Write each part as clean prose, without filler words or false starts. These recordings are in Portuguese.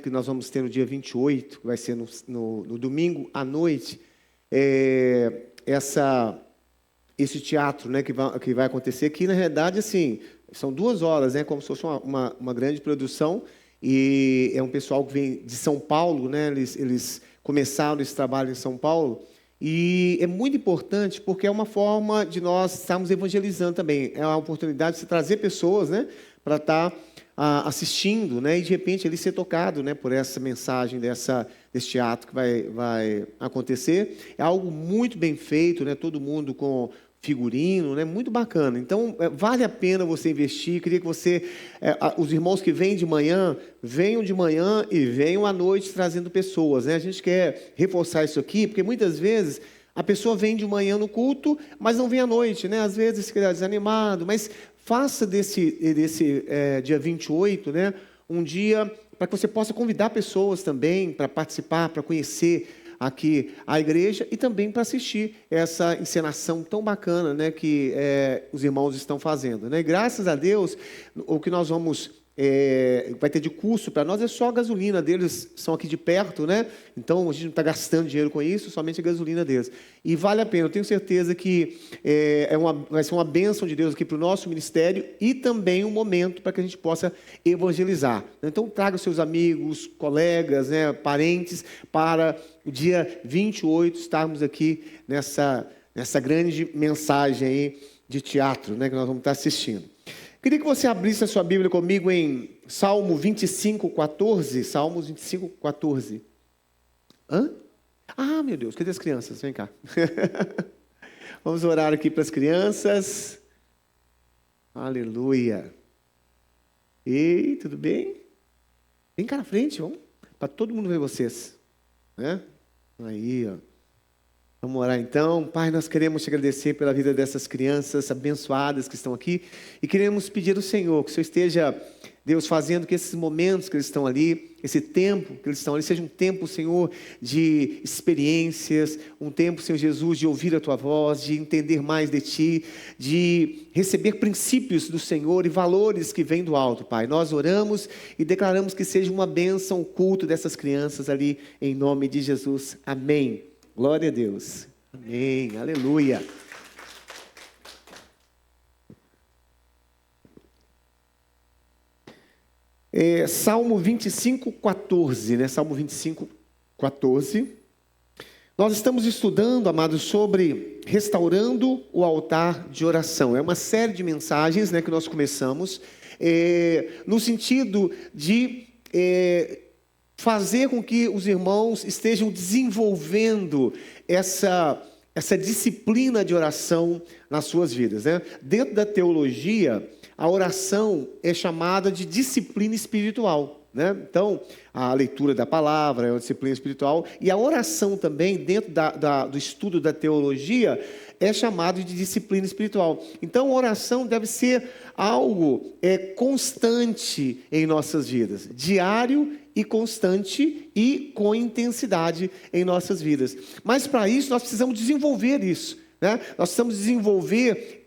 que nós vamos ter no dia 28, que vai ser no domingo à noite, esse teatro, né, que vai acontecer aqui, na realidade, assim, são 2 horas, né, como se fosse uma grande produção, e é um pessoal que vem de São Paulo, né, eles começaram esse trabalho em São Paulo, e é muito importante porque é uma forma de nós estarmos evangelizando também, é uma oportunidade de se trazer pessoas, né, para estar assistindo, né, e de repente ele ser tocado, né, por essa mensagem desse teatro que vai acontecer. É algo muito bem feito, né, todo mundo com figurino, né, muito bacana. Então, vale a pena você investir. Queria que os irmãos que vêm de manhã, venham de manhã e venham à noite trazendo pessoas, né? A gente quer reforçar isso aqui, porque muitas vezes a pessoa vem de manhã no culto, mas não vem à noite, né? Às vezes fica desanimado, mas faça desse dia 28, né, um dia para que você possa convidar pessoas também para participar, para conhecer aqui a igreja e também para assistir essa encenação tão bacana, né, que os irmãos estão fazendo, né? E graças a Deus, o que nós vai ter de custo para nós é só a gasolina deles, são aqui de perto, né? Então a gente não está gastando dinheiro com isso, somente a gasolina deles. E vale a pena, eu tenho certeza que vai ser uma bênção de Deus aqui para o nosso ministério e também um momento para que a gente possa evangelizar. Então traga os seus amigos, colegas, né, parentes, para o dia 28 estarmos aqui nessa grande mensagem aí de teatro, né, que nós vamos estar assistindo. Queria que você abrisse a sua Bíblia comigo em Salmo 25, 14. Salmos 25, 14. Hã? Ah, meu Deus, cadê as crianças? Vem cá. Vamos orar aqui para as crianças. Aleluia. Ei, tudo bem? Vem cá na frente, vamos. Para todo mundo ver vocês. Né? Aí, ó. Vamos orar então. Pai, nós queremos te agradecer pela vida dessas crianças abençoadas que estão aqui e queremos pedir ao Senhor que o Senhor esteja, Deus, fazendo que esses momentos que eles estão ali, esse tempo que eles estão ali, seja um tempo, Senhor, de experiências, um tempo, Senhor Jesus, de ouvir a Tua voz, de entender mais de Ti, de receber princípios do Senhor e valores que vêm do alto, Pai. Nós oramos e declaramos que seja uma bênção o culto dessas crianças ali, em nome de Jesus. Amém. Glória a Deus. Amém. Aleluia. Salmo 25, 14, né? Salmo 25, 14. Nós estamos estudando, amados, sobre restaurando o altar de oração. É uma série de mensagens, né, que nós começamos, no sentido de fazer com que os irmãos estejam desenvolvendo essa disciplina de oração nas suas vidas, né? Dentro da teologia, a oração é chamada de disciplina espiritual, né? Então, a leitura da palavra é uma disciplina espiritual e a oração também, dentro do estudo da teologia, é chamado de disciplina espiritual. Então, a oração deve ser algo constante em nossas vidas, diário e constante e com intensidade em nossas vidas. Mas para isso nós precisamos desenvolver isso, né? Nós precisamos desenvolver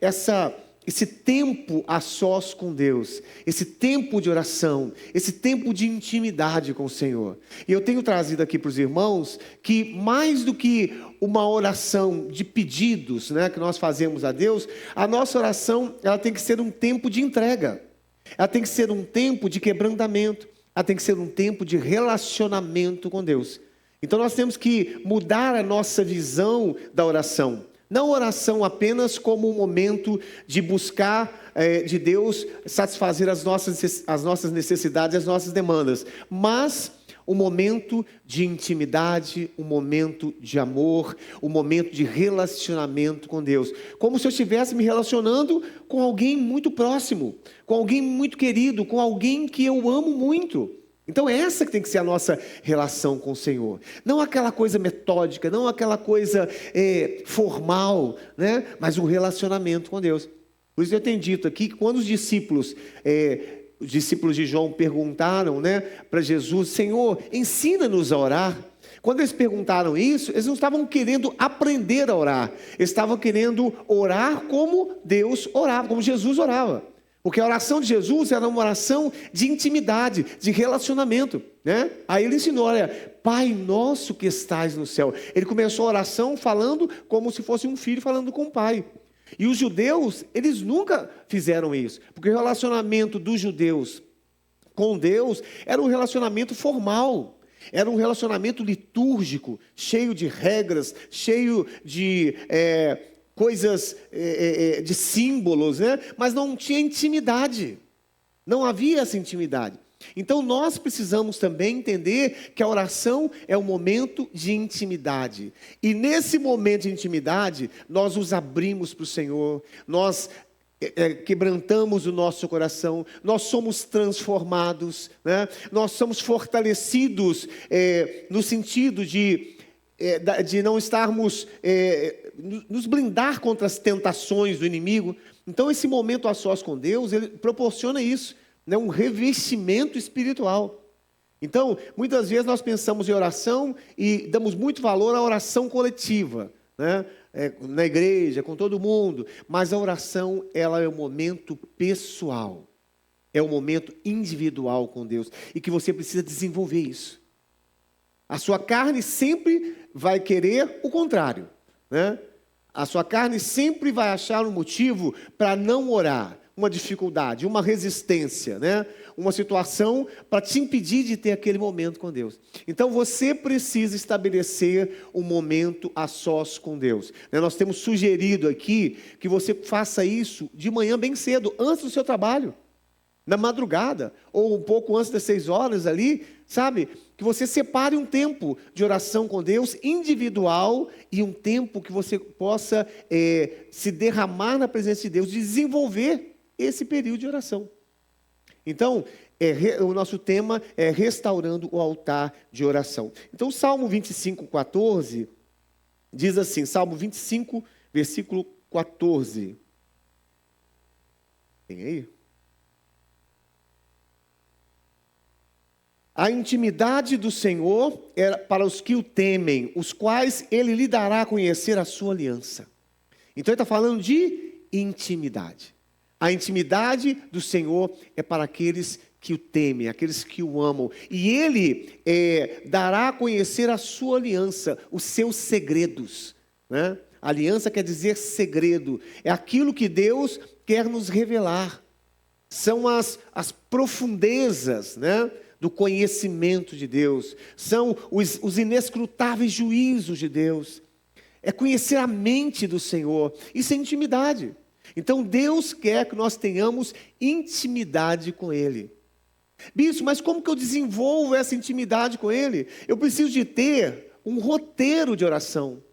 esse tempo a sós com Deus, esse tempo de oração, esse tempo de intimidade com o Senhor. E eu tenho trazido aqui para os irmãos que mais do que uma oração de pedidos, né, que nós fazemos a Deus, a nossa oração ela tem que ser um tempo de entrega, ela tem que ser um tempo de quebrantamento, ela tem que ser um tempo de relacionamento com Deus. Então nós temos que mudar a nossa visão da oração. Não oração apenas como um momento de buscar de Deus satisfazer as nossas necessidades, as nossas demandas, mas um momento de intimidade, um momento de amor, um momento de relacionamento com Deus. Como se eu estivesse me relacionando com alguém muito próximo, com alguém muito querido, com alguém que eu amo muito. Então essa que tem que ser a nossa relação com o Senhor. Não aquela coisa metódica, não aquela coisa formal, né? Mas um relacionamento com Deus. Por isso eu tenho dito aqui que quando os discípulos de João perguntaram, né, para Jesus, Senhor, ensina-nos a orar. Quando eles perguntaram isso, eles não estavam querendo aprender a orar. Eles estavam querendo orar como Deus orava, como Jesus orava. Porque a oração de Jesus era uma oração de intimidade, de relacionamento, né? Aí ele ensinou, olha, Pai nosso que estás no céu. Ele começou a oração falando como se fosse um filho falando com o pai. E os judeus, eles nunca fizeram isso, porque o relacionamento dos judeus com Deus era um relacionamento formal, era um relacionamento litúrgico, cheio de regras, cheio de coisas, de símbolos, né? Mas não tinha intimidade, não havia essa intimidade. Então nós precisamos também entender que a oração é um momento de intimidade. E nesse momento de intimidade, nós nos abrimos para o Senhor, nós quebrantamos o nosso coração, nós somos transformados, né? Nós somos fortalecidos no sentido de não estarmos, nos blindar contra as tentações do inimigo. Então esse momento a sós com Deus, ele proporciona isso, né? Um revestimento espiritual. Então, muitas vezes nós pensamos em oração e damos muito valor à oração coletiva, né? Na igreja, com todo mundo, mas a oração, ela é um momento pessoal, é um momento individual com Deus, e que você precisa desenvolver isso. A sua carne sempre vai querer o contrário, né? A sua carne sempre vai achar um motivo para não orar, uma dificuldade, uma resistência, né? Uma situação para te impedir de ter aquele momento com Deus. Então você precisa estabelecer um momento a sós com Deus. Nós temos sugerido aqui que você faça isso de manhã bem cedo, antes do seu trabalho, na madrugada, ou um pouco antes das 6 horas ali, sabe? Que você separe um tempo de oração com Deus, individual, e um tempo que você possa se derramar na presença de Deus, desenvolver esse período de oração. Então, o nosso tema é restaurando o altar de oração. Então, Salmo 25, 14, diz assim, Salmo 25, versículo 14. Tem aí? A intimidade do Senhor é para os que o temem, os quais Ele lhe dará a conhecer a sua aliança. Então, Ele está falando de intimidade. A intimidade do Senhor é para aqueles que o temem, aqueles que o amam. E Ele dará a conhecer a sua aliança, os seus segredos, né? Aliança quer dizer segredo. É aquilo que Deus quer nos revelar. São as profundezas, né, do conhecimento de Deus. São os inescrutáveis juízos de Deus. É conhecer a mente do Senhor. Isso é intimidade. Então Deus quer que nós tenhamos intimidade com Ele. Bispo, mas como que eu desenvolvo essa intimidade com Ele? Eu preciso de ter um roteiro de oração.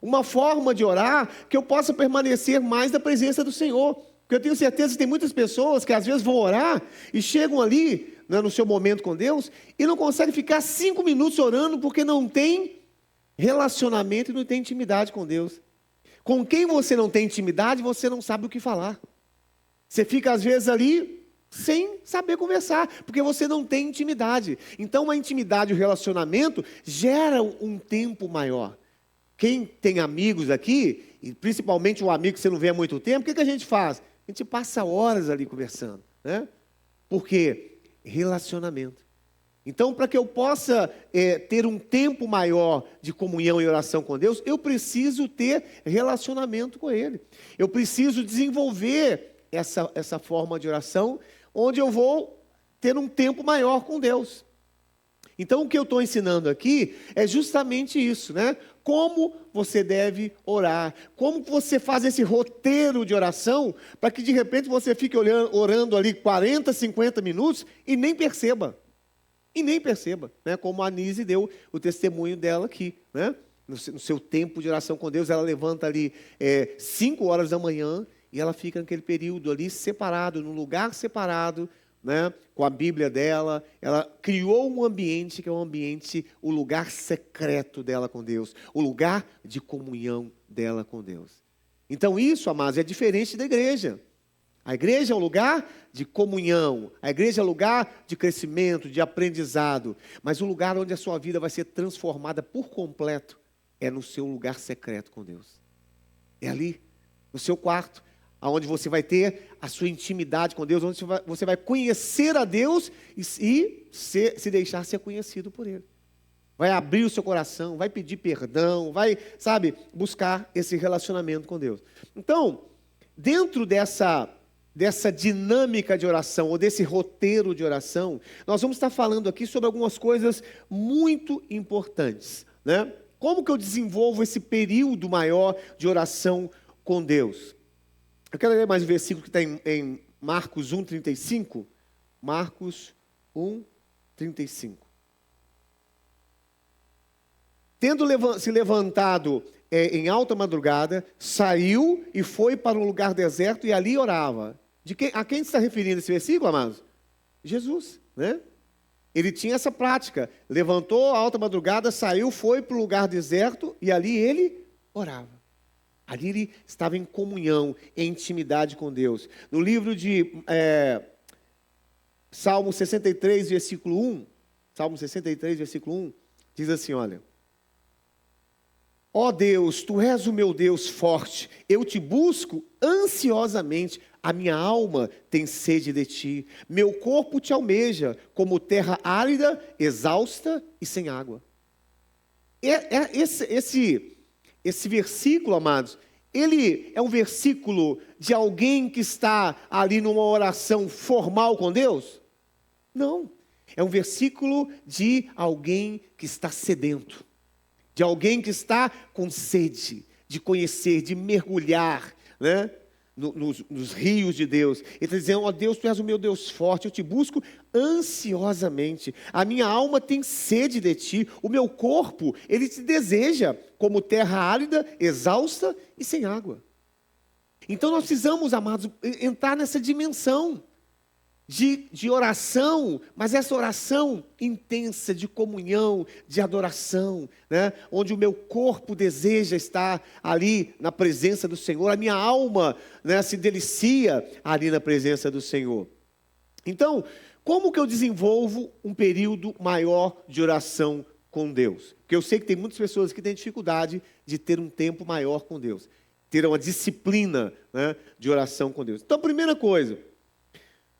Uma forma de orar que eu possa permanecer mais na presença do Senhor. Porque eu tenho certeza que tem muitas pessoas que às vezes vão orar e chegam ali, né, no seu momento com Deus e não conseguem ficar 5 minutos orando porque não tem relacionamento e não tem intimidade com Deus. Com quem você não tem intimidade, você não sabe o que falar. Você fica, às vezes, ali sem saber conversar, porque você não tem intimidade. Então, a intimidade e o relacionamento gera um tempo maior. Quem tem amigos aqui, e principalmente um amigo que você não vê há muito tempo, o que a gente faz? A gente passa horas ali conversando, né? Por quê? Relacionamento. Então, para que eu possa ter um tempo maior de comunhão e oração com Deus, eu preciso ter relacionamento com Ele. Eu preciso desenvolver essa forma de oração, onde eu vou ter um tempo maior com Deus. Então, o que eu estou ensinando aqui é justamente isso, né? Como você deve orar, como você faz esse roteiro de oração, para que de repente você fique orando ali 40, 50 minutos e nem perceba. E nem perceba, né? Como a Anise deu o testemunho dela aqui, né? No seu tempo de oração com Deus, ela levanta ali 5 horas da manhã e ela fica naquele período ali separado, num lugar separado, né? Com a Bíblia dela. Ela criou um ambiente que é um ambiente, o lugar secreto dela com Deus, o lugar de comunhão dela com Deus. Então isso, amados, é diferente da igreja. A igreja é um lugar de comunhão, a igreja é um lugar de crescimento, de aprendizado, mas o lugar onde a sua vida vai ser transformada por completo é no seu lugar secreto com Deus. É ali, no seu quarto. onde você vai ter a sua intimidade com Deus, onde você vai conhecer a Deus e se deixar ser conhecido por Ele. Vai abrir o seu coração, vai pedir perdão, vai, buscar esse relacionamento com Deus. Então, dentro dessa dinâmica de oração, ou desse roteiro de oração, nós vamos estar falando aqui sobre algumas coisas muito importantes, né? Como que eu desenvolvo esse período maior de oração com Deus? Eu quero ler mais um versículo que está em Marcos 1,35. Marcos 1,35. Tendo se levantado em alta madrugada, saiu e foi para um lugar deserto e ali orava. A quem está referindo esse versículo, amados? Jesus, né? Ele tinha essa prática. Levantou a alta madrugada, saiu, foi para um lugar deserto e ali ele orava. Ali ele estava em comunhão, em intimidade com Deus. No livro de Salmo 63, versículo 1, Salmo 63, versículo 1, diz assim, olha: ó Deus, Tu és o meu Deus forte, eu te busco ansiosamente, a minha alma tem sede de Ti, meu corpo Te almeja, como terra árida, exausta e sem água. Esse versículo, amados, ele é um versículo de alguém que está ali numa oração formal com Deus? Não, é um versículo de alguém que está sedento, de alguém que está com sede de conhecer, de mergulhar, né, nos rios de Deus. Ele está dizendo: ó Deus, Tu és o meu Deus forte, eu Te busco ansiosamente, a minha alma tem sede de Ti, o meu corpo, ele Te deseja, como terra árida, exausta e sem água. Então nós precisamos, amados, entrar nessa dimensão de oração, mas essa oração intensa, de comunhão, de adoração, né? Onde o meu corpo deseja estar ali na presença do Senhor, a minha alma, né, se delicia ali na presença do Senhor. Então, como que eu desenvolvo um período maior de oração com Deus? Porque eu sei que tem muitas pessoas que têm dificuldade de ter um tempo maior com Deus, ter uma disciplina, né, de oração com Deus. Então, a primeira coisa,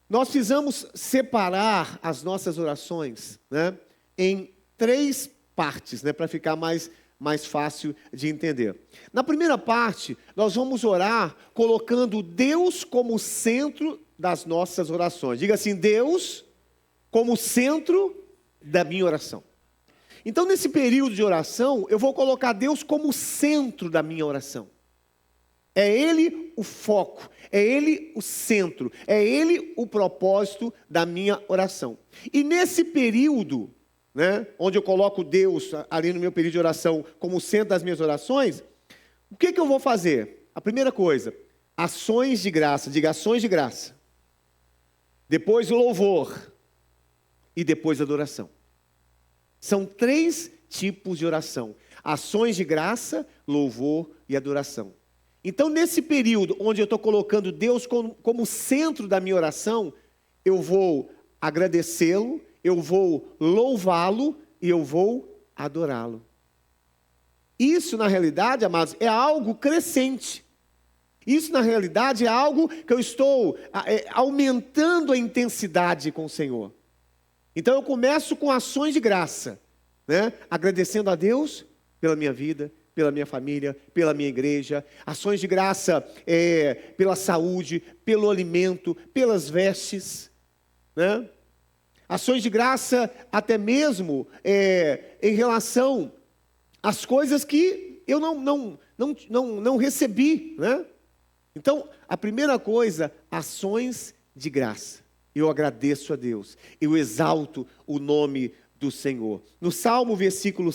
nós precisamos separar as nossas orações, né, em 3 partes, né, para ficar mais fácil de entender. Na primeira parte, nós vamos orar colocando Deus como centro das nossas orações. Diga assim: Deus como centro da minha oração. Então, nesse período de oração, eu vou colocar Deus como centro da minha oração. É Ele o foco, é Ele o centro, é Ele o propósito da minha oração. E nesse período, né, onde eu coloco Deus ali no meu período de oração como centro das minhas orações, o que eu vou fazer? A primeira coisa, ações de graça, diga ações de graça. Depois o louvor e depois a adoração. São 3 tipos de oração: ações de graça, louvor e adoração. Então, nesse período onde eu estou colocando Deus como centro da minha oração, eu vou agradecê-lo, eu vou louvá-lo e eu vou adorá-lo. Isso, na realidade, amados, é algo crescente. Isso, na realidade, é algo que eu estou aumentando a intensidade com o Senhor. Então, eu começo com ações de graça, né? Agradecendo a Deus pela minha vida, pela minha família, pela minha igreja, ações de graça pela saúde, pelo alimento, pelas vestes, né? Ações de graça até mesmo em relação às coisas que eu não recebi, né? Então, a primeira coisa, ações de graça. Eu agradeço a Deus, eu exalto o nome do Senhor. No Salmo capítulo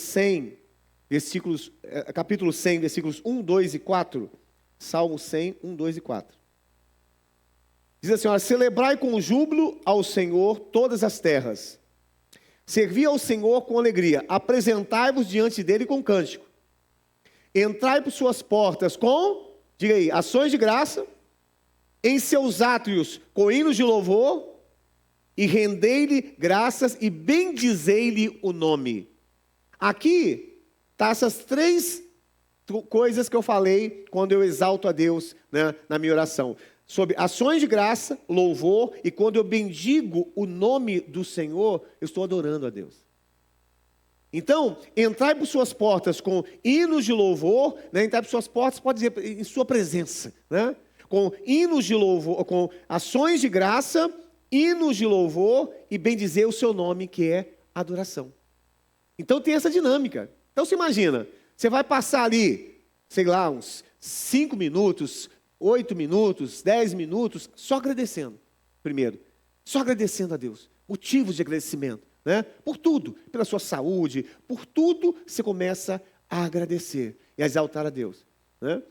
100, versículos 1, 2 e 4, Salmo 100, 1, 2 e 4. Diz assim: olha, celebrai com júbilo ao Senhor todas as terras, servi ao Senhor com alegria, apresentai-vos diante dele com cântico, entrai por suas portas com, diga aí, ações de graça, em seus átrios com hinos de louvor, e rendei-lhe graças e bendizei-lhe o nome. Aqui está essas 3 coisas que eu falei quando eu exalto a Deus, né, na minha oração. Sobre ações de graça, louvor, e quando eu bendigo o nome do Senhor, eu estou adorando a Deus. Então, entrai por suas portas com hinos de louvor, né? Entrai por suas portas, pode dizer, em sua presença, né? Com hinos de louvor, com ações de graça, hinos de louvor e bendizer o seu nome, que é adoração. Então tem essa dinâmica. Então você imagina, você vai passar ali, sei lá, uns 5 minutos, 8 minutos, 10 minutos, só agradecendo, primeiro. Só agradecendo a Deus. Motivos de agradecimento, né? Por tudo, pela sua saúde, por tudo você começa a agradecer e a exaltar a Deus, né?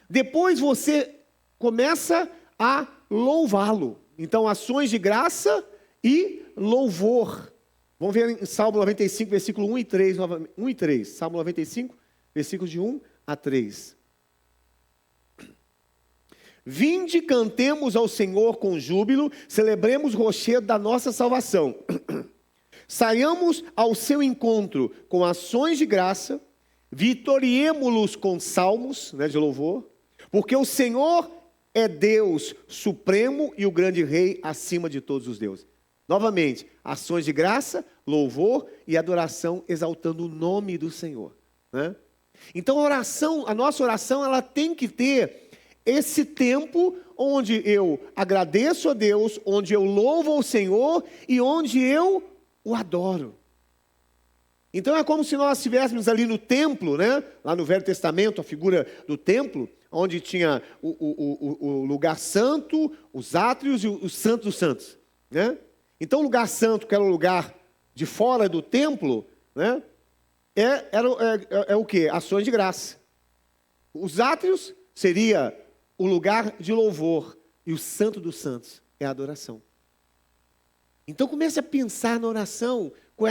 Depois você começa a louvá-lo. Então, ações de graça e louvor. Vamos ver em Salmo 95, versículo 1 e 3. 1 e 3. Salmo 95, versículos de 1 a 3. Vinde, cantemos ao Senhor com júbilo, celebremos o rochedo da nossa salvação. Saiamos ao seu encontro com ações de graça, vitoriemo-los com salmos, né, de louvor, porque o Senhor é Deus supremo e o grande rei acima de todos os deuses. Novamente, ações de graça, louvor e adoração, exaltando o nome do Senhor, né? Então a nossa oração, ela tem que ter esse tempo onde eu agradeço a Deus, onde eu louvo ao Senhor e onde eu o adoro. Então é como se nós estivéssemos ali no templo, né? Lá no Velho Testamento, a figura do templo, onde tinha o lugar santo, os átrios e os santos dos santos, né? Então o lugar santo, que era o lugar de fora do templo, né? É o quê? Ações de graça. Os átrios seria o lugar de louvor, e o santo dos santos é a adoração. Então comece a pensar na oração com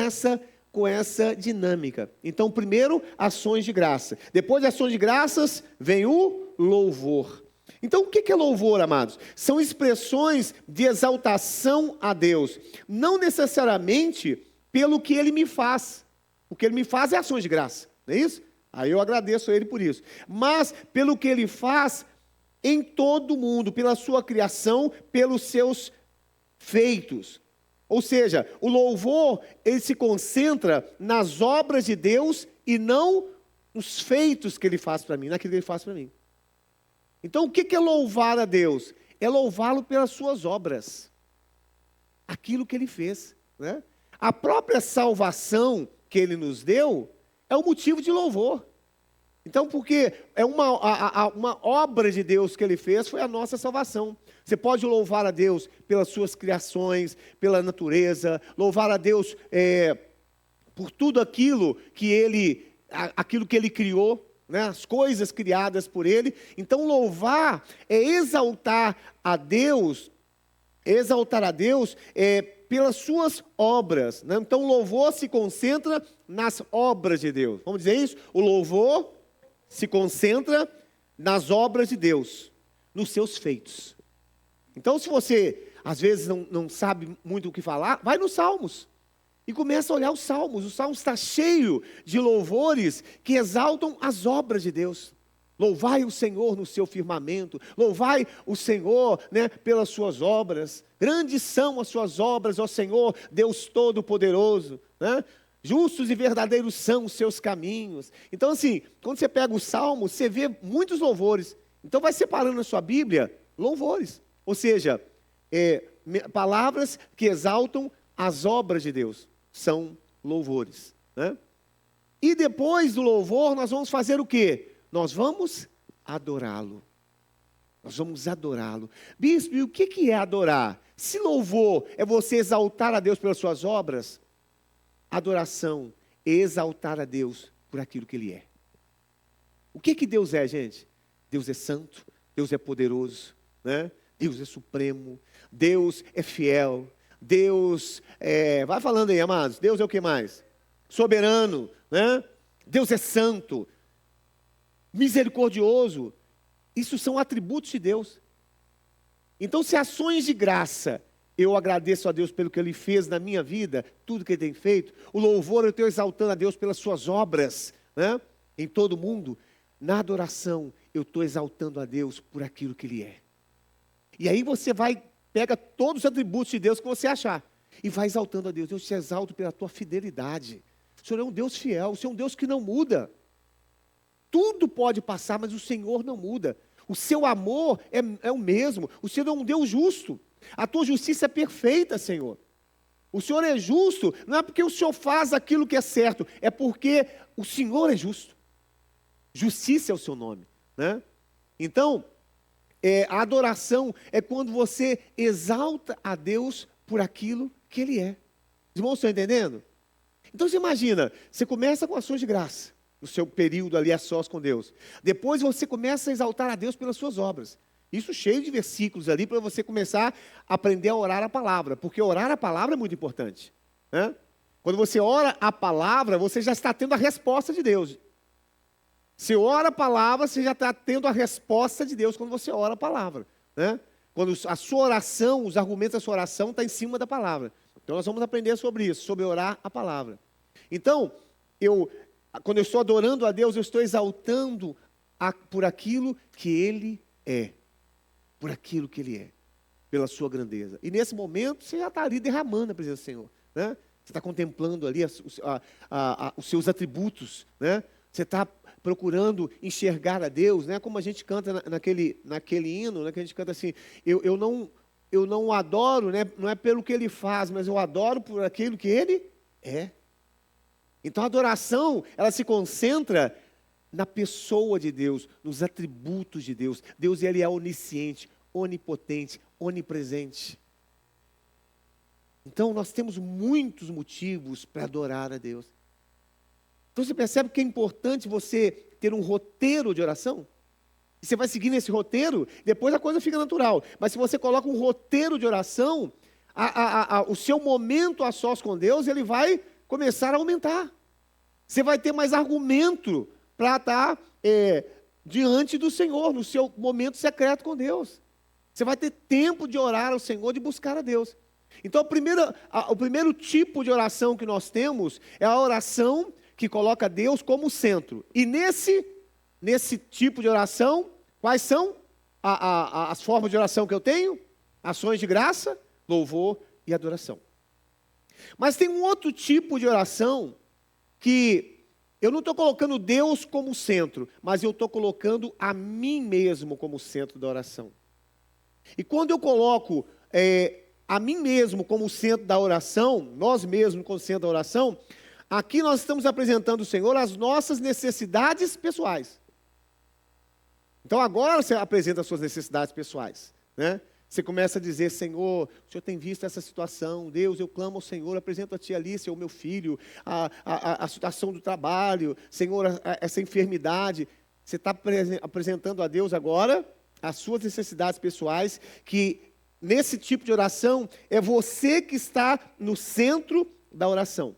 essa dinâmica. Então, primeiro, ações de graça. Depois de ações de graças, vem o louvor. Então, o que é louvor, amados? São expressões de exaltação a Deus. Não necessariamente pelo que Ele me faz. O que Ele me faz é ações de graça, não é isso? Aí eu agradeço a Ele por isso. Mas pelo que Ele faz em todo o mundo, pela sua criação, pelos seus feitos. Ou seja, o louvor, ele se concentra nas obras de Deus e não nos feitos que Ele faz para mim, naquilo que Ele faz para mim. Então, o que é louvar a Deus? É louvá-lo pelas suas obras. Aquilo que Ele fez, né? A própria salvação que Ele nos deu é um motivo de louvor. Então, porque é uma obra de Deus que Ele fez, foi a nossa salvação. Você pode louvar a Deus pelas suas criações, pela natureza, louvar a Deus por tudo aquilo que Ele criou, né? As coisas criadas por Ele. Então, louvar é exaltar a Deus pelas suas obras, né? Então, o louvor se concentra nas obras de Deus. Vamos dizer isso? O louvor se concentra nas obras de Deus, nos seus feitos. Então, se você, às vezes, não sabe muito o que falar, vai nos Salmos e começa a olhar os Salmos. O Salmo está cheio de louvores que exaltam as obras de Deus. Louvai o Senhor no seu firmamento, louvai o Senhor, né, pelas suas obras. Grandes são as suas obras, ó Senhor, Deus Todo-Poderoso, né? Justos e verdadeiros são os seus caminhos. Então, assim, quando você pega o Salmo, você vê muitos louvores. Então, vai separando na sua Bíblia louvores. Ou seja, palavras que exaltam as obras de Deus. São louvores, né? E depois do louvor, nós vamos fazer o quê? Nós vamos adorá-lo. Nós vamos adorá-lo. Bispo, e o que é adorar? Se louvor é você exaltar a Deus pelas suas obras, adoração é exaltar a Deus por aquilo que Ele é. O que Deus é, gente? Deus é santo, Deus é poderoso, né? Deus é supremo, Deus é fiel, Deus vai falando aí, amados, Deus é o que mais? Soberano, né? Deus é santo, misericordioso. Isso são atributos de Deus. Então, se ações de graça, eu agradeço a Deus pelo que Ele fez na minha vida, tudo que Ele tem feito. O louvor, eu estou exaltando a Deus pelas suas obras, né? Em todo o mundo. Na adoração, eu estou exaltando a Deus por aquilo que Ele é. E aí você pega todos os atributos de Deus que você achar, e vai exaltando a Deus. Deus, te exalto pela tua fidelidade. O Senhor é um Deus fiel, o Senhor é um Deus que não muda. Tudo pode passar, mas o Senhor não muda. O seu amor é o mesmo. O Senhor é um Deus justo. A tua justiça é perfeita, Senhor. O Senhor é justo, não é porque o Senhor faz aquilo que é certo, é porque o Senhor é justo. Justiça é o seu nome, né? Então, a adoração é quando você exalta a Deus por aquilo que Ele é. Os irmãos estão entendendo? Então você imagina, você começa com ações de graça, no seu período ali a sós com Deus. Depois você começa a exaltar a Deus pelas suas obras. Isso cheio de versículos ali para você começar a aprender a orar a palavra, porque orar a palavra é muito importante, né? Quando você ora a palavra, você já está tendo a resposta de Deus. Se ora a palavra, você já está tendo a resposta de Deus quando você ora a palavra, né? Quando a sua oração, os argumentos da sua oração estão em cima da palavra. Então nós vamos aprender sobre isso, sobre orar a palavra. Então, quando eu estou adorando a Deus, eu estou exaltando por aquilo que Ele é. Por aquilo que Ele é, pela sua grandeza. E nesse momento, você já está ali derramando a presença do Senhor, né? Você está contemplando ali os seus atributos, né? Você está procurando enxergar a Deus, né? Como a gente canta naquele hino, né? Que a gente canta assim, eu não o adoro, né? Não é pelo que Ele faz, mas eu adoro por aquilo que Ele é. Então a adoração, ela se concentra na pessoa de Deus, nos atributos de Deus. Deus, Ele é onisciente, onipotente, onipresente. Então nós temos muitos motivos para adorar a Deus. Então você percebe que é importante você ter um roteiro de oração? E você vai seguir nesse roteiro, depois a coisa fica natural. Mas se você coloca um roteiro de oração, o seu momento a sós com Deus, ele vai começar a aumentar. Você vai ter mais argumento para estar diante do Senhor, no seu momento secreto com Deus. Você vai ter tempo de orar ao Senhor, de buscar a Deus. Então, o primeiro tipo de oração que nós temos é a oração que coloca Deus como centro. E nesse tipo de oração, quais são as formas de oração que eu tenho? Ações de graça, louvor e adoração. Mas tem um outro tipo de oração que eu não estou colocando Deus como centro, mas eu estou colocando a mim mesmo como centro da oração. E quando eu coloco a mim mesmo como centro da oração, nós mesmos como centro da oração, aqui nós estamos apresentando ao Senhor as nossas necessidades pessoais. Então agora você apresenta as suas necessidades pessoais, né? Você começa a dizer, Senhor, o Senhor tem visto essa situação, Deus, eu clamo ao Senhor, apresento a Ti Alice, o meu filho, a situação do trabalho, Senhor, essa enfermidade. Você está apresentando a Deus agora as suas necessidades pessoais, que nesse tipo de oração é você que está no centro da oração.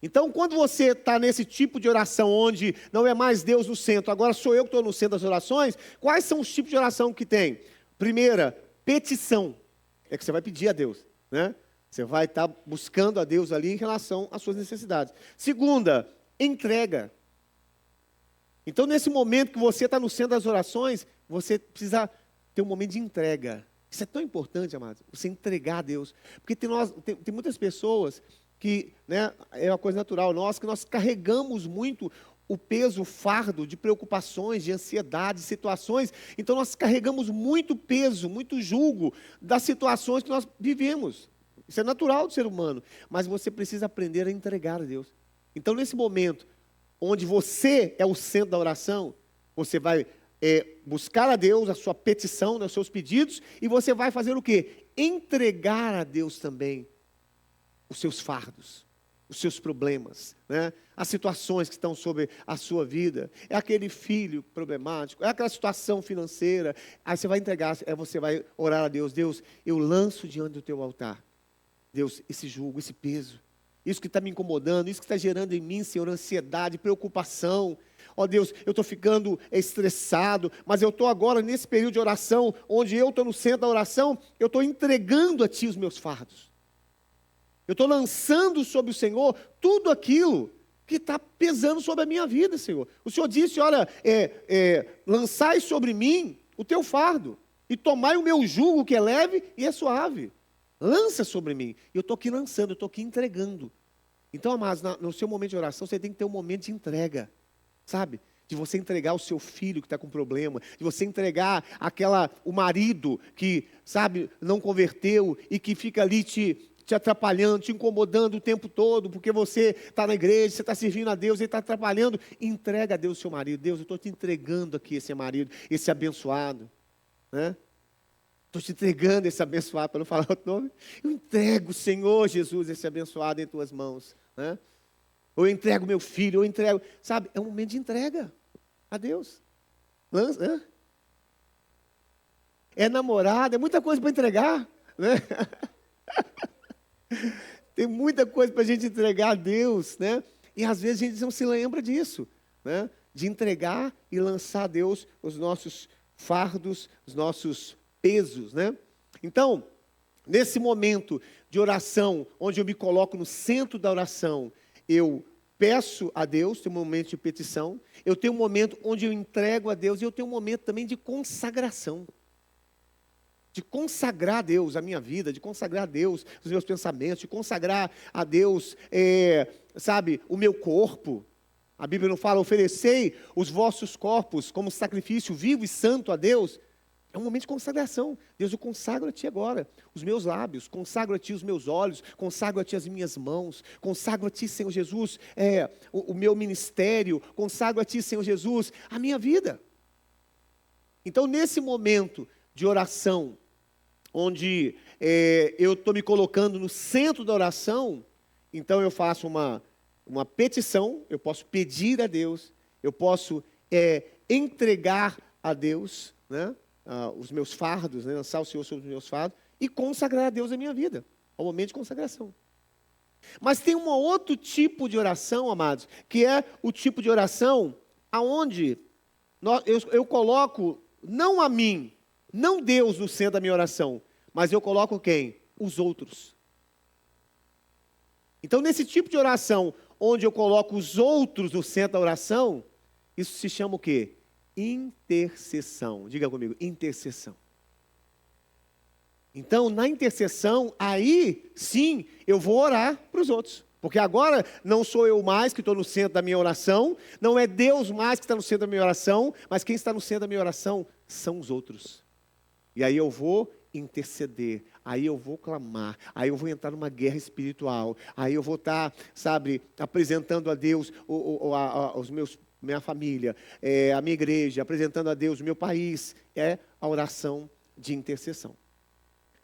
Então, quando você está nesse tipo de oração, onde não é mais Deus no centro, agora sou eu que estou no centro das orações, quais são os tipos de oração que tem? Primeira, petição, é que você vai pedir a Deus, né? Você vai estar buscando a Deus ali em relação às suas necessidades. Segunda, entrega. Então, nesse momento que você está no centro das orações, você precisa ter um momento de entrega. Isso é tão importante, amados, você entregar a Deus. Porque tem muitas pessoas que, né, é uma coisa natural nossa, que nós carregamos muito o peso, o fardo de preocupações, de ansiedade, de situações. Então nós carregamos muito peso, muito jugo das situações que nós vivemos. Isso é natural do ser humano, mas você precisa aprender a entregar a Deus. Então nesse momento, onde você é o centro da oração, você vai buscar a Deus a sua petição, né, os seus pedidos, e você vai fazer o quê? Entregar a Deus também os seus fardos, os seus problemas, né? As situações que estão sobre a sua vida. É aquele filho problemático, é aquela situação financeira. Aí você vai entregar, você vai orar a Deus. Deus, eu lanço diante do teu altar, Deus, esse jugo, esse peso, isso que está me incomodando, isso que está gerando em mim, Senhor, ansiedade, preocupação. Ó Deus, eu estou ficando estressado, mas eu estou agora nesse período de oração, onde eu estou no centro da oração, eu estou entregando a Ti os meus fardos. Eu estou lançando sobre o Senhor tudo aquilo que está pesando sobre a minha vida, Senhor. O Senhor disse, olha, lançai sobre mim o teu fardo, e tomai o meu jugo que é leve e é suave. Lança sobre mim. E eu estou aqui lançando, eu estou aqui entregando. Então, amados, no seu momento de oração, você tem que ter um momento de entrega, sabe? De você entregar o seu filho que está com problema, de você entregar o marido que, sabe, não converteu e que fica ali te atrapalhando, te incomodando o tempo todo, porque você está na igreja, você está servindo a Deus, ele está atrapalhando. Entrega a Deus o seu marido. Deus, eu estou te entregando aqui esse marido, esse abençoado, né? Estou te entregando esse abençoado, para não falar outro nome. Eu entrego, Senhor Jesus, esse abençoado em tuas mãos, né? Ou eu entrego meu filho, ou eu entrego, sabe? É um momento de entrega a Deus. Lança, né? É namorado, é muita coisa para entregar, né? Tem muita coisa para a gente entregar a Deus, né? E às vezes a gente não se lembra disso, né? De entregar e lançar a Deus os nossos fardos, os nossos pesos, né? Então, nesse momento de oração, onde eu me coloco no centro da oração, eu peço a Deus, tem um momento de petição, eu tenho um momento onde eu entrego a Deus, e eu tenho um momento também de consagração. De consagrar a Deus a minha vida, de consagrar a Deus os meus pensamentos, de consagrar a Deus, sabe, o meu corpo. A Bíblia não fala, oferecei os vossos corpos como sacrifício vivo e santo a Deus. É um momento de consagração. Deus, eu consagro a Ti agora os meus lábios, consagro a Ti os meus olhos, consagro a Ti as minhas mãos, consagro a Ti, Senhor Jesus, o meu ministério, consagro a Ti, Senhor Jesus, a minha vida. Então, nesse momento de oração, onde eu estou me colocando no centro da oração, então eu faço uma petição, eu posso pedir a Deus, eu posso entregar a Deus, né? Os meus fardos, né? Lançar o Senhor sobre os meus fardos, e consagrar a Deus a minha vida, ao momento de consagração. Mas tem um outro tipo de oração, amados, que é o tipo de oração aonde eu coloco, não a mim, não Deus no centro da minha oração, mas eu coloco quem? Os outros. Então, nesse tipo de oração, onde eu coloco os outros no centro da oração, isso se chama o quê? Intercessão. Diga comigo, intercessão. Então, na intercessão, aí sim, eu vou orar para os outros. Porque agora não sou eu mais que estou no centro da minha oração, não é Deus mais que está no centro da minha oração, mas quem está no centro da minha oração são os outros. E aí eu vou interceder, aí eu vou clamar, aí eu vou entrar numa guerra espiritual, aí eu vou estar, sabe, apresentando a Deus minha família, a minha igreja, apresentando a Deus o meu país, é a oração de intercessão.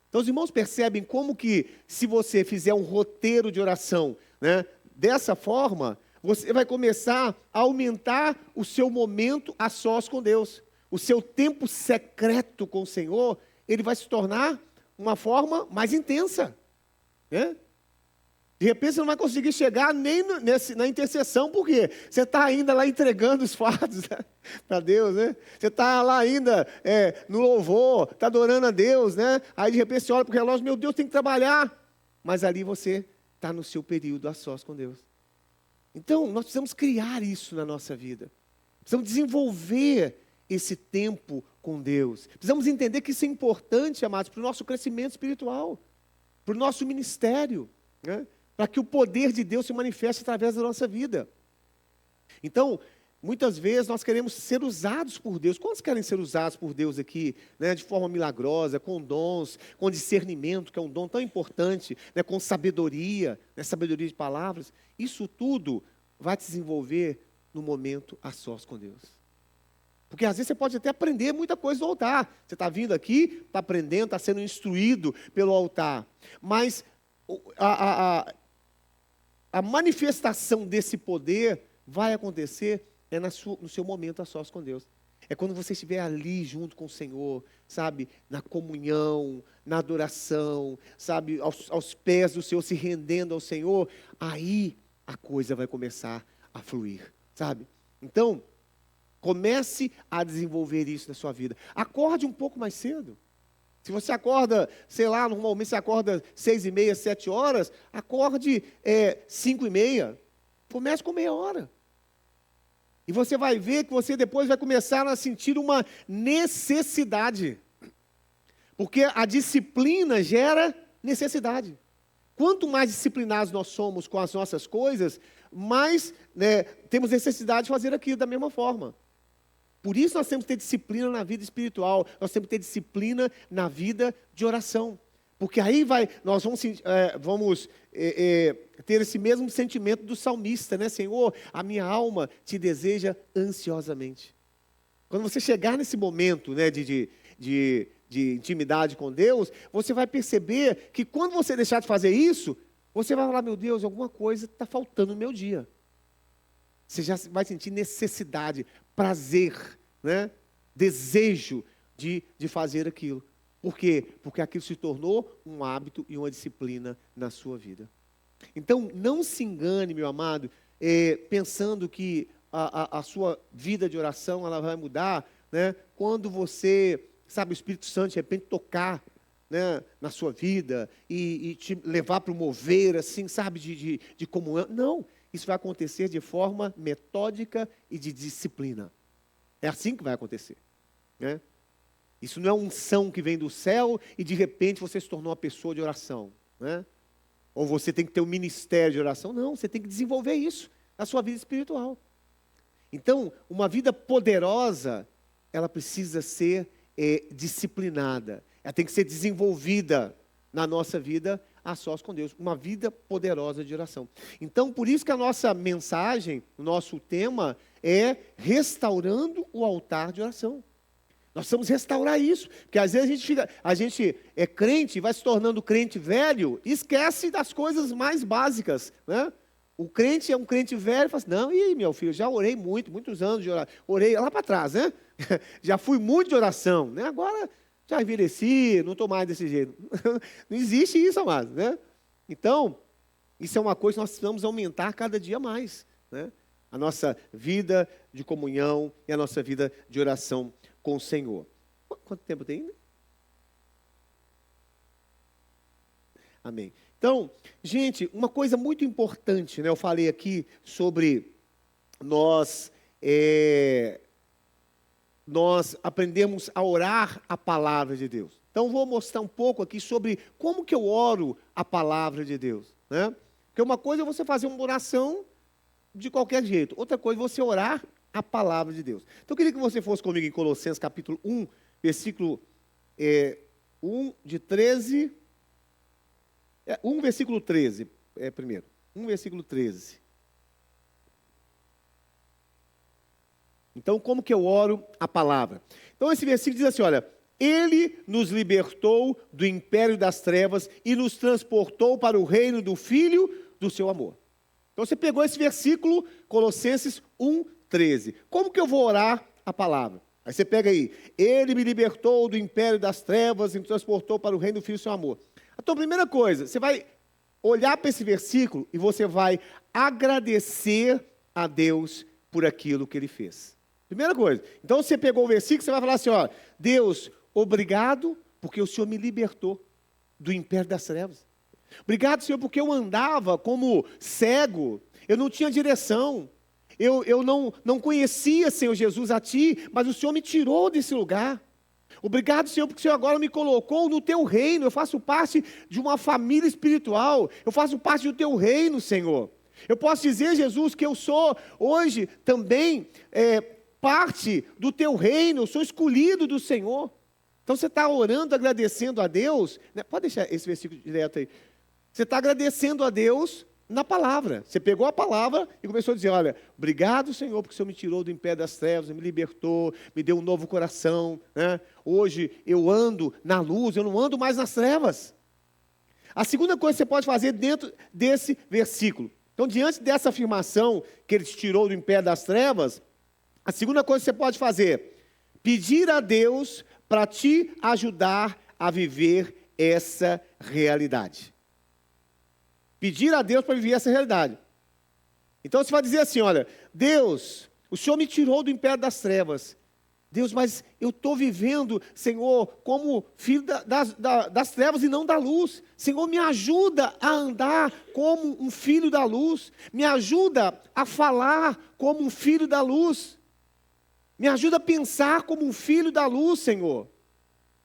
Então os irmãos percebem como que se você fizer um roteiro de oração, né, dessa forma, você vai começar a aumentar o seu momento a sós com Deus. O seu tempo secreto com o Senhor, ele vai se tornar uma forma mais intensa, né? De repente você não vai conseguir chegar nem na intercessão, porque você está ainda lá entregando os fardos, né, para Deus, né? Você está lá ainda no louvor, está adorando a Deus, né? Aí de repente você olha para o relógio, meu Deus, tem que trabalhar. Mas ali você está no seu período a sós com Deus. Então, nós precisamos criar isso na nossa vida. Precisamos desenvolver esse tempo com Deus. Precisamos entender que isso é importante, amados, para o nosso crescimento espiritual, para o nosso ministério, né? Para que o poder de Deus se manifeste através da nossa vida. Então, muitas vezes nós queremos ser usados por Deus. Quantos querem ser usados por Deus aqui, né, de forma milagrosa, com dons, com discernimento, que é um dom tão importante, né, com sabedoria, né, sabedoria de palavras? Isso tudo vai te desenvolver no momento a sós com Deus. Porque às vezes você pode até aprender muita coisa do altar. Você está vindo aqui, está aprendendo, está sendo instruído pelo altar. Mas a manifestação desse poder vai acontecer no seu momento a sós com Deus. É quando você estiver ali junto com o Senhor, sabe, na comunhão, na adoração, sabe, aos pés do Senhor, se rendendo ao Senhor, aí a coisa vai começar a fluir, sabe? Então, comece a desenvolver isso na sua vida. Acorde um pouco mais cedo. Se você acorda, sei lá, normalmente você acorda 6h30, 7 horas, acorde 5h30. Comece com meia hora. E você vai ver que você depois vai começar a sentir uma necessidade. Porque a disciplina gera necessidade. Quanto mais disciplinados nós somos com as nossas coisas, mais temos necessidade de fazer aquilo da mesma forma. Por isso nós temos que ter disciplina na vida espiritual, nós temos que ter disciplina na vida de oração. Porque aí nós vamos ter esse mesmo sentimento do salmista, né? Senhor, a minha alma te deseja ansiosamente. Quando você chegar nesse momento, né, de intimidade com Deus, você vai perceber que quando você deixar de fazer isso, você vai falar, meu Deus, alguma coisa está faltando no meu dia. Você já vai sentir necessidade, prazer, né? Desejo de fazer aquilo. Por quê? Porque aquilo se tornou um hábito e uma disciplina na sua vida. Então, não se engane, meu amado, pensando que a sua vida de oração ela vai mudar, né? Quando você, sabe, o Espírito Santo de repente tocar, né, na sua vida e te levar para o mover, assim, sabe, de comunhão. Não, isso vai acontecer de forma metódica e de disciplina. É assim que vai acontecer, né? Isso não é unção que vem do céu e de repente você se tornou uma pessoa de oração, né? Ou você tem que ter um ministério de oração. Não, você tem que desenvolver isso na sua vida espiritual. Então, uma vida poderosa, ela precisa ser disciplinada. Ela tem que ser desenvolvida na nossa vida a sós com Deus. Uma vida poderosa de oração. Então, por isso que a nossa mensagem, o nosso tema é restaurando o altar de oração. Nós precisamos restaurar isso, porque às vezes a gente é crente, vai se tornando crente velho, e esquece das coisas mais básicas, né? O crente é um crente velho e fala assim, não, meu filho, já orei muitos anos de oração, orei lá para trás, né? Já fui muito de oração, né? Agora já envelheci, não estou mais desse jeito. Não existe isso, amado, né? Então, isso é uma coisa que nós precisamos aumentar cada dia mais, né? A nossa vida de comunhão e a nossa vida de oração com o Senhor. Quanto tempo tem ainda? Amém. Então, gente, uma coisa muito importante, né? Eu falei aqui sobre nós aprendemos a orar a palavra de Deus. Então, vou mostrar um pouco aqui sobre como que eu oro a palavra de Deus, né? Porque uma coisa é você fazer uma oração de qualquer jeito, outra coisa é você orar a palavra de Deus. Então, eu queria que você fosse comigo em Colossenses capítulo 1, versículo 1 de 13... 1 versículo 13, primeiro. 1 versículo 13. Então, como que eu oro a palavra? Então, esse versículo diz assim, olha, Ele nos libertou do império das trevas e nos transportou para o reino do Filho do seu amor. Então, você pegou esse versículo, Colossenses 1, 13. Como que eu vou orar a palavra? Aí você pega aí, Ele me libertou do império das trevas e me transportou para o reino do Filho do seu amor. Então, primeira coisa, você vai olhar para esse versículo e você vai agradecer a Deus por aquilo que Ele fez. Primeira coisa. Então, você pegou o versículo, você vai falar assim, ó, Deus, obrigado porque o Senhor me libertou do império das trevas. Obrigado, Senhor, porque eu andava como cego, eu não tinha direção, eu não conhecia, Senhor Jesus, a Ti, mas o Senhor me tirou desse lugar. Obrigado, Senhor, porque o Senhor agora me colocou no Teu reino, eu faço parte de uma família espiritual, eu faço parte do Teu reino, Senhor. Eu posso dizer, Jesus, que eu sou hoje também parte do Teu reino, eu sou escolhido do Senhor. Então você está orando, agradecendo a Deus, né? Pode deixar esse versículo direto aí. Você está agradecendo a Deus na palavra. Você pegou a palavra e começou a dizer, olha, obrigado, Senhor, porque o Senhor me tirou do império das trevas, me libertou, me deu um novo coração, né? Hoje eu ando na luz, eu não ando mais nas trevas. A segunda coisa que você pode fazer dentro desse versículo. Então, diante dessa afirmação que Ele te tirou do império das trevas, a segunda coisa que você pode fazer, pedir a Deus para te ajudar a viver essa realidade. Pedir a Deus para viver essa realidade. Então você vai dizer assim, olha, Deus, o Senhor me tirou do império das trevas. Deus, mas eu estou vivendo, Senhor, como filho das trevas e não da luz. Senhor, me ajuda a andar como um filho da luz. Me ajuda a falar como um filho da luz. Me ajuda a pensar como um filho da luz, Senhor.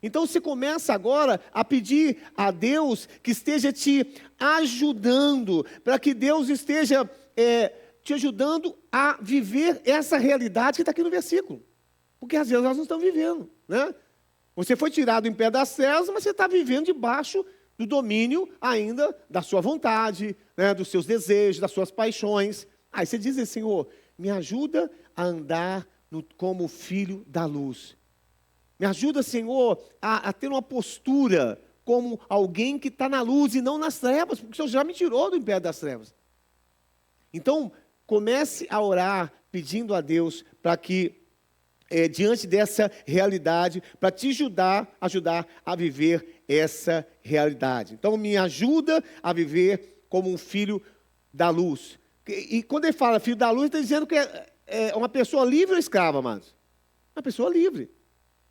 Então você começa agora a pedir a Deus que esteja te ajudando, para que Deus esteja te ajudando a viver essa realidade que está aqui no versículo. Porque às vezes nós não estamos vivendo, né? Você foi tirado em pé das trevas, mas você está vivendo debaixo do domínio ainda da sua vontade, né? Dos seus desejos, das suas paixões. Aí você diz assim, Senhor, me ajuda a andar como filho da luz. Me ajuda, Senhor, a ter uma postura como alguém que está na luz e não nas trevas, porque o Senhor já me tirou do império das trevas. Então, comece a orar pedindo a Deus para que, diante dessa realidade, para te ajudar a viver essa realidade. Então, me ajuda a viver como um filho da luz. E quando ele fala filho da luz, ele está dizendo que é uma pessoa livre ou escrava, amados? Uma pessoa livre.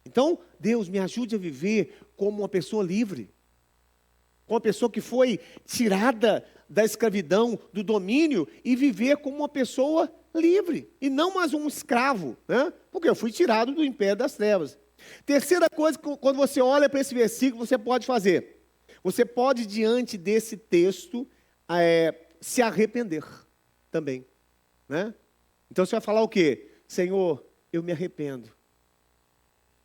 Então, Deus, me ajude a viver como uma pessoa livre. Como uma pessoa que foi tirada da escravidão, do domínio, e viver como uma pessoa livre. E não mais um escravo, né? Porque eu fui tirado do império das trevas. Terceira coisa, quando você olha para esse versículo, você pode fazer. Você pode, diante desse texto, se arrepender também, né? Então você vai falar o quê? Senhor, eu me arrependo.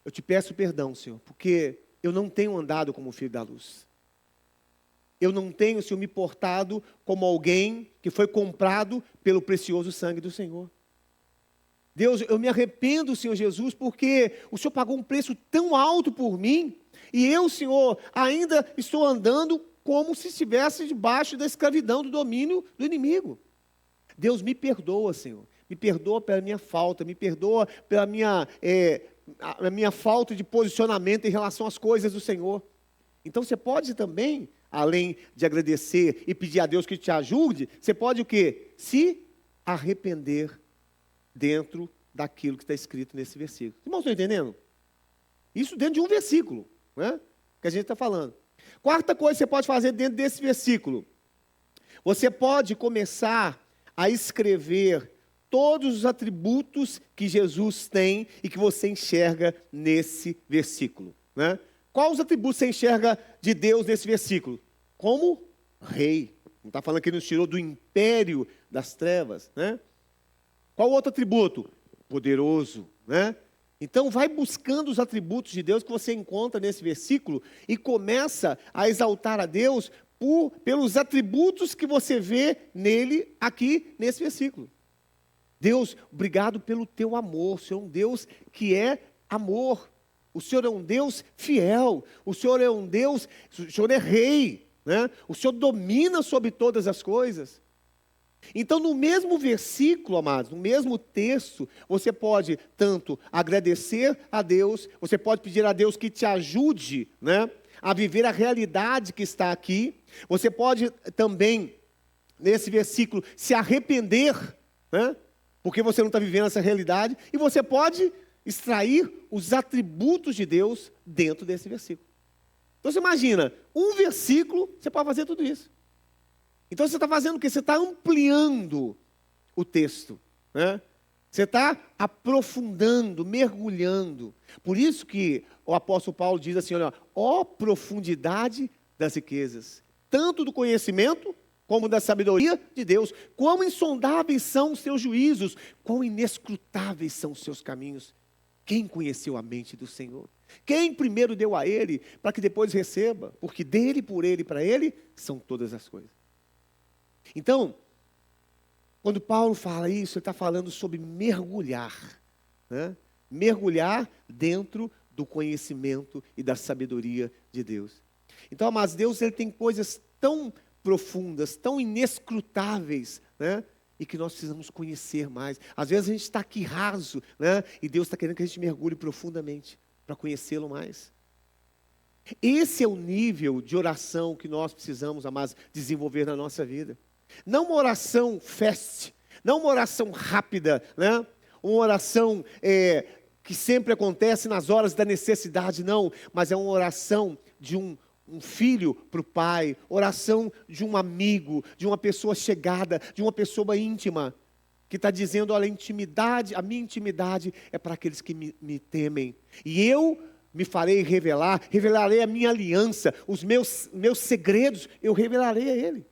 Eu te peço perdão, Senhor, porque eu não tenho andado como filho da luz. Eu não tenho, Senhor, me portado como alguém que foi comprado pelo precioso sangue do Senhor. Deus, eu me arrependo, Senhor Jesus, porque o Senhor pagou um preço tão alto por mim, e eu, Senhor, ainda estou andando como se estivesse debaixo da escravidão, do domínio do inimigo. Deus, me perdoa, Senhor. Me perdoa pela minha falta, me perdoa pela a minha falta de posicionamento em relação às coisas do Senhor. Então você pode também, além de agradecer e pedir a Deus que te ajude, você pode o quê? Se arrepender dentro daquilo que está escrito nesse versículo. Irmãos, estão entendendo? Isso dentro de um versículo, né? Que a gente está falando. Quarta coisa que você pode fazer dentro desse versículo. Você pode começar a escrever todos os atributos que Jesus tem e que você enxerga nesse versículo, né? Quais os atributos você enxerga de Deus nesse versículo? Como rei. Não está falando que ele nos tirou do império das trevas, né? Qual outro atributo? Poderoso, né? Então vai buscando os atributos de Deus que você encontra nesse versículo e começa a exaltar a Deus pelos atributos que você vê nele aqui nesse versículo. Deus, obrigado pelo teu amor. O Senhor é um Deus que é amor. O Senhor é um Deus fiel. O Senhor é um Deus, o Senhor é rei, né? O Senhor domina sobre todas as coisas. Então, no mesmo versículo, amados, no mesmo texto, você pode tanto agradecer a Deus, você pode pedir a Deus que te ajude, né, a viver a realidade que está aqui. Você pode também, nesse versículo, se arrepender, né, porque você não está vivendo essa realidade, e você pode extrair os atributos de Deus dentro desse versículo. Então você imagina, um versículo, você pode fazer tudo isso. Então você está fazendo o quê? Você está ampliando o texto, né? Você está aprofundando, mergulhando. Por isso que o apóstolo Paulo diz assim, olha, ó profundidade das riquezas, tanto do conhecimento como da sabedoria de Deus, quão insondáveis são os seus juízos, quão inescrutáveis são os seus caminhos. Quem conheceu a mente do Senhor? Quem primeiro deu a Ele, para que depois receba? Porque dele, por Ele e para Ele, são todas as coisas. Então, quando Paulo fala isso, ele está falando sobre mergulhar, né? Mergulhar dentro do conhecimento e da sabedoria de Deus. Então, amados, Deus ele tem coisas tão profundas, tão inescrutáveis, né? E que nós precisamos conhecer mais. Às vezes a gente está aqui raso, né? E Deus está querendo que a gente mergulhe profundamente para conhecê-lo mais. Esse é o nível de oração que nós precisamos, amados, desenvolver na nossa vida. Não uma oração fast, não uma oração rápida, né? Uma oração que sempre acontece nas horas da necessidade, não, mas é uma oração de um filho para o pai, oração de um amigo, de uma pessoa chegada, de uma pessoa íntima, que está dizendo, olha, a minha intimidade é para aqueles que me temem, e eu me farei revelarei a minha aliança, os meus segredos, eu revelarei a ele.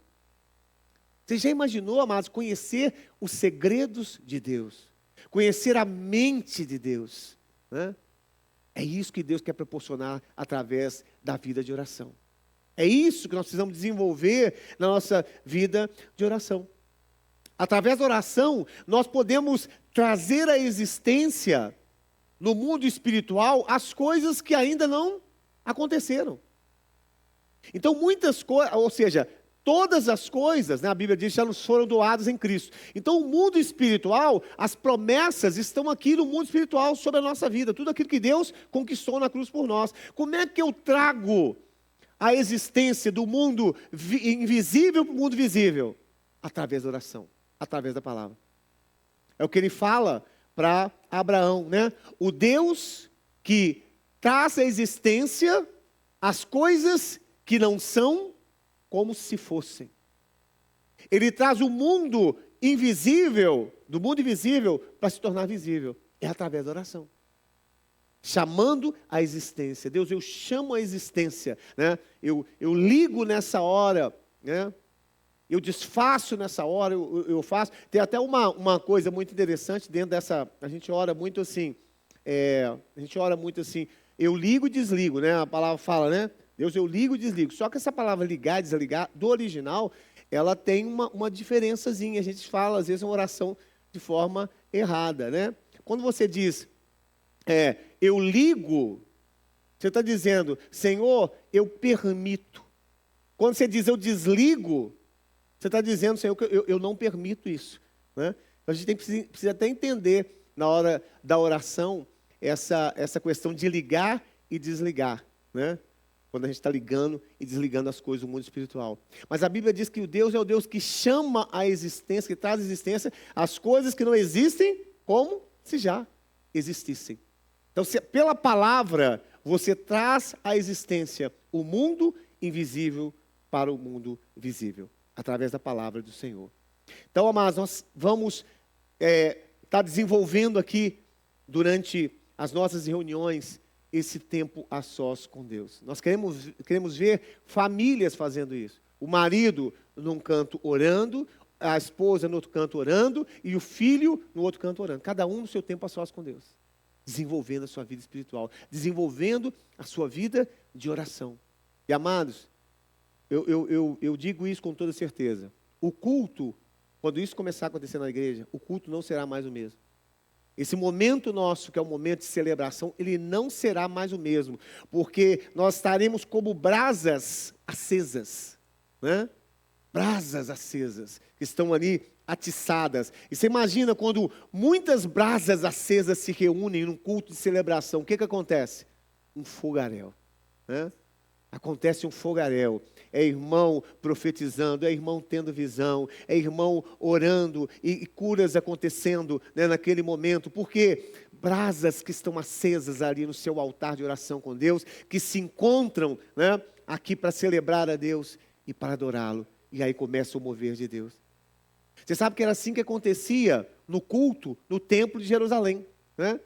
Você já imaginou, amados, conhecer os segredos de Deus? Conhecer a mente de Deus, né? É isso que Deus quer proporcionar através da vida de oração. É isso que nós precisamos desenvolver na nossa vida de oração. Através da oração, nós podemos trazer à existência, no mundo espiritual, as coisas que ainda não aconteceram. Então, muitas coisas, ou seja, todas as coisas, né, a Bíblia diz, já nos foram doadas em Cristo. Então, o mundo espiritual, as promessas estão aqui no mundo espiritual sobre a nossa vida. Tudo aquilo que Deus conquistou na cruz por nós. Como é que eu trago a existência do mundo invisível para o mundo visível? Através da oração, através da palavra. É o que ele fala para Abraão, né? O Deus que traz à existência as coisas que não são como se fossem. Ele traz o mundo invisível, do mundo invisível, para se tornar visível. É através da oração. Chamando a existência. Deus, eu chamo a existência, né? Eu ligo nessa hora, né? Eu desfaço nessa hora, eu faço. Tem até uma coisa muito interessante dentro dessa. A gente ora muito assim. Eu ligo e desligo, né? A palavra fala, né? Deus, eu ligo e desligo. Só que essa palavra ligar e desligar, do original, ela tem uma diferençazinha. A gente fala, às vezes, uma oração de forma errada, né? Quando você diz, eu ligo, você está dizendo, Senhor, eu permito. Quando você diz, eu desligo, você está dizendo, Senhor, que eu não permito isso, né? Então, a gente precisa até entender, na hora da oração, essa questão de ligar e desligar, né? Quando a gente está ligando e desligando as coisas do mundo espiritual. Mas a Bíblia diz que o Deus é o Deus que chama a existência, que traz à existência as coisas que não existem como se já existissem. Então, pela palavra, você traz à existência o mundo invisível para o mundo visível, através da palavra do Senhor. Então, amados, nós vamos estar desenvolvendo aqui, durante as nossas reuniões, esse tempo a sós com Deus. Nós queremos ver famílias fazendo isso. O marido num canto orando, a esposa no outro canto orando, e o filho no outro canto orando. Cada um no seu tempo a sós com Deus. Desenvolvendo a sua vida espiritual. Desenvolvendo a sua vida de oração. E amados, eu digo isso com toda certeza. O culto, quando isso começar a acontecer na igreja, o culto não será mais o mesmo. Esse momento nosso, que é um momento de celebração, ele não será mais o mesmo, porque nós estaremos como brasas acesas, né? Brasas acesas, que estão ali atiçadas. E você imagina quando muitas brasas acesas se reúnem num culto de celebração, o que acontece? Um fogaréu, né? Acontece um fogaréu, é irmão profetizando, é irmão tendo visão, é irmão orando e curas acontecendo, né, naquele momento, porque brasas que estão acesas ali no seu altar de oração com Deus, que se encontram, né, aqui para celebrar a Deus e para adorá-lo, e aí começa o mover de Deus. Você sabe que era assim que acontecia no culto, no templo de Jerusalém, né?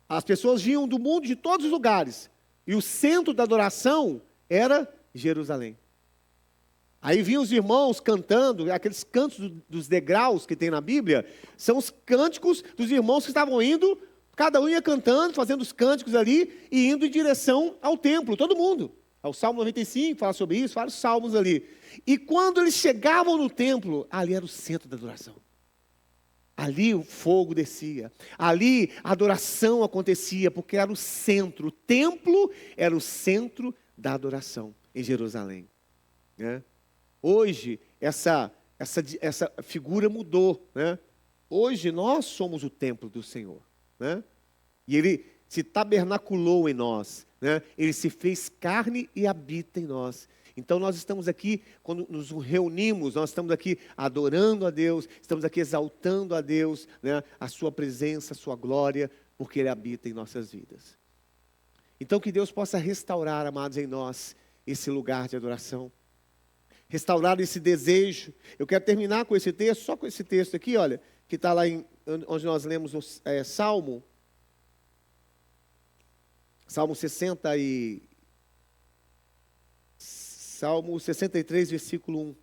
As pessoas vinham do mundo, de todos os lugares, e o centro da adoração era Jerusalém. Aí vinham os irmãos cantando, aqueles cantos dos degraus que tem na Bíblia, são os cânticos dos irmãos que estavam indo, cada um ia cantando, fazendo os cânticos ali, e indo em direção ao templo, todo mundo. O Salmo 95 fala sobre isso, vários salmos ali. E quando eles chegavam no templo, ali era o centro da adoração. Ali o fogo descia, ali a adoração acontecia, porque era o centro, o templo era o centro da adoração em Jerusalém, né? Hoje essa figura mudou, né? Hoje nós somos o templo do Senhor, né? E Ele se tabernaculou em nós, né? Ele se fez carne e habita em nós. Então nós estamos aqui, quando nos reunimos, nós estamos aqui adorando a Deus, estamos aqui exaltando a Deus, né? A sua presença, a sua glória, porque Ele habita em nossas vidas. Então que Deus possa restaurar, amados, em nós, esse lugar de adoração. Restaurar esse desejo. Eu quero terminar com esse texto, só com esse texto aqui, olha, que está lá onde nós lemos o Salmo 63, versículo 1.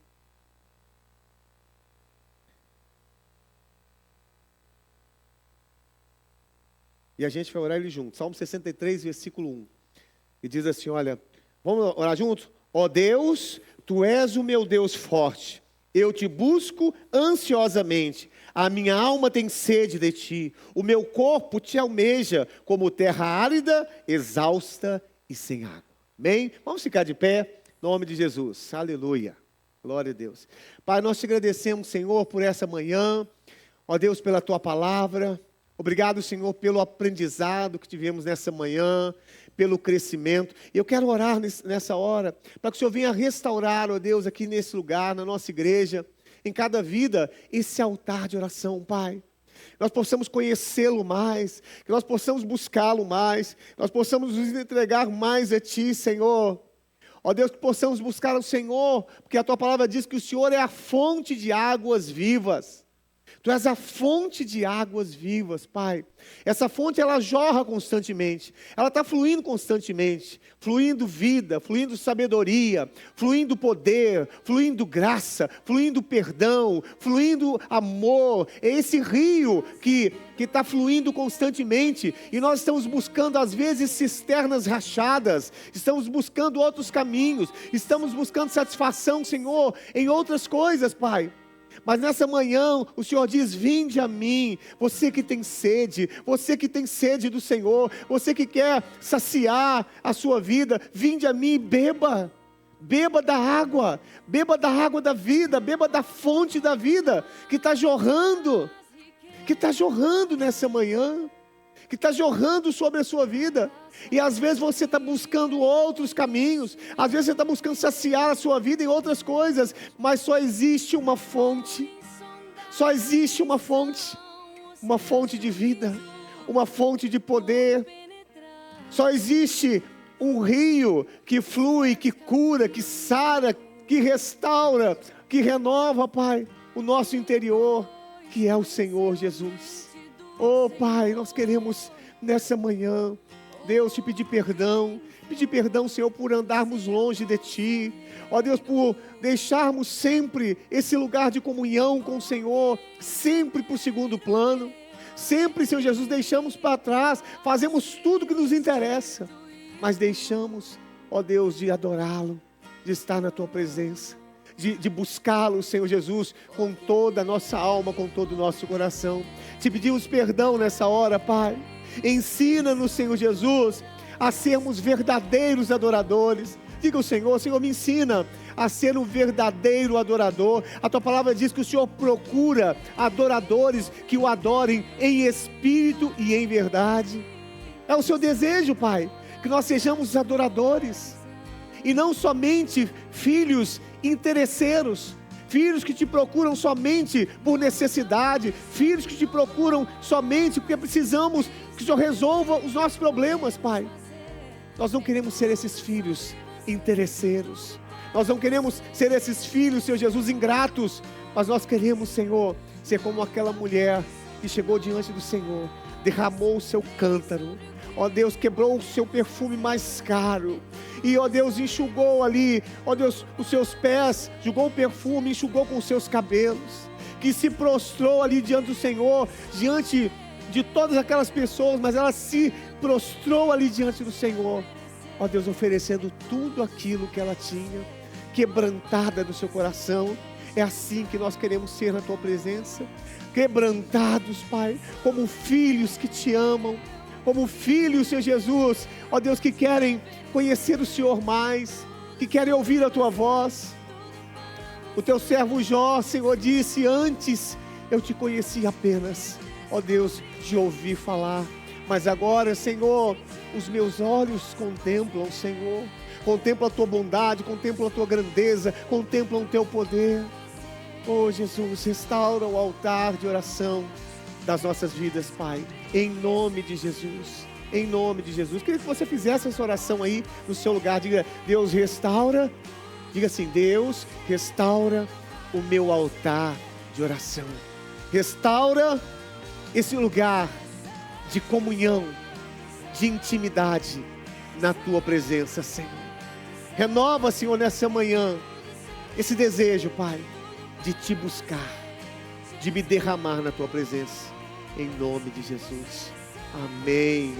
E a gente vai orar ele junto. Salmo 63, versículo 1. E diz assim, olha, vamos orar juntos? Ó Deus, Tu és o meu Deus forte. Eu te busco ansiosamente. A minha alma tem sede de Ti. O meu corpo te almeja como terra árida, exausta e sem água. Amém? Vamos ficar de pé, em nome de Jesus. Aleluia. Glória a Deus. Pai, nós te agradecemos, Senhor, por essa manhã. Ó Deus, pela Tua palavra. Obrigado, Senhor, pelo aprendizado que tivemos nessa manhã, pelo crescimento. E eu quero orar nessa hora, para que o Senhor venha restaurar, ó Deus, aqui nesse lugar, na nossa igreja, em cada vida, esse altar de oração, Pai. Nós possamos conhecê-lo mais, que nós possamos buscá-lo mais, que nós possamos nos entregar mais a Ti, Senhor. Ó Deus, que possamos buscar o Senhor, porque a Tua palavra diz que o Senhor é a fonte de águas vivas. Tu és a fonte de águas vivas, Pai. Essa fonte, ela jorra constantemente. Ela está fluindo constantemente. Fluindo vida, fluindo sabedoria, fluindo poder, fluindo graça, fluindo perdão, fluindo amor. É esse rio que está fluindo constantemente. E nós estamos buscando, às vezes, cisternas rachadas. Estamos buscando outros caminhos. Estamos buscando satisfação, Senhor, em outras coisas, Pai. Mas nessa manhã o Senhor diz, vinde a mim, você que tem sede do Senhor, você que quer saciar a sua vida, vinde a mim e beba da água da vida, beba da fonte da vida, que está jorrando nessa manhã, que está jorrando sobre a sua vida. E às vezes você está buscando outros caminhos, às vezes você está buscando saciar a sua vida em outras coisas, mas só existe uma fonte de vida, uma fonte de poder, só existe um rio que flui, que cura, que sara, que restaura, que renova, Pai, o nosso interior, que é o Senhor Jesus. Oh Pai, nós queremos nessa manhã, Deus, te pedir perdão, Senhor, por andarmos longe de Ti, ó Deus, por deixarmos sempre esse lugar de comunhão com o Senhor, sempre para o segundo plano, sempre, Senhor Jesus, deixamos para trás, fazemos tudo que nos interessa, mas deixamos, ó Deus, de adorá-lo, de estar na Tua presença, de buscá-lo, Senhor Jesus, com toda a nossa alma, com todo o nosso coração. Te pedimos perdão nessa hora, Pai. Ensina-nos, Senhor Jesus, a sermos verdadeiros adoradores. Diga ao Senhor, Senhor, me ensina a ser um verdadeiro adorador. A Tua palavra diz que o Senhor procura adoradores que o adorem em espírito e em verdade. É o Seu desejo, Pai, que nós sejamos adoradores, e não somente filhos interesseiros, filhos que te procuram somente por necessidade, filhos que te procuram somente porque precisamos que o Senhor resolva os nossos problemas, Pai. Nós não queremos ser esses filhos interesseiros, nós não queremos ser esses filhos, Senhor Jesus, ingratos, mas nós queremos, Senhor, ser como aquela mulher que chegou diante do Senhor, derramou o seu cântaro, ó Deus, quebrou o seu perfume mais caro, e ó Deus, enxugou ali, ó Deus, os seus pés, jogou o perfume, enxugou com os seus cabelos, que se prostrou ali diante do Senhor, diante de todas aquelas pessoas, mas ela se prostrou ali diante do Senhor, ó Deus, oferecendo tudo aquilo que ela tinha, quebrantada do seu coração. É assim que nós queremos ser na Tua presença, quebrantados, Pai, como filhos que Te amam, como filhos, Senhor Jesus, ó Deus, que querem conhecer o Senhor mais, que querem ouvir a Tua voz. O Teu servo Jó, Senhor, disse, antes eu Te conheci apenas, ó Deus, de ouvir falar, mas agora, Senhor, os meus olhos contemplam, Senhor, contemplam a Tua bondade, contemplam a Tua grandeza, contemplam o Teu poder. Oh Jesus, restaura o altar de oração das nossas vidas, Pai, em nome de Jesus. Em nome de Jesus. Queria que você fizesse essa oração aí no seu lugar. Diga: Deus, restaura. Diga assim: Deus, restaura o meu altar de oração. Restaura esse lugar de comunhão, de intimidade na tua presença, Senhor. Renova, Senhor, nessa manhã esse desejo, Pai, de te buscar, de me derramar na tua presença, em nome de Jesus. Amém.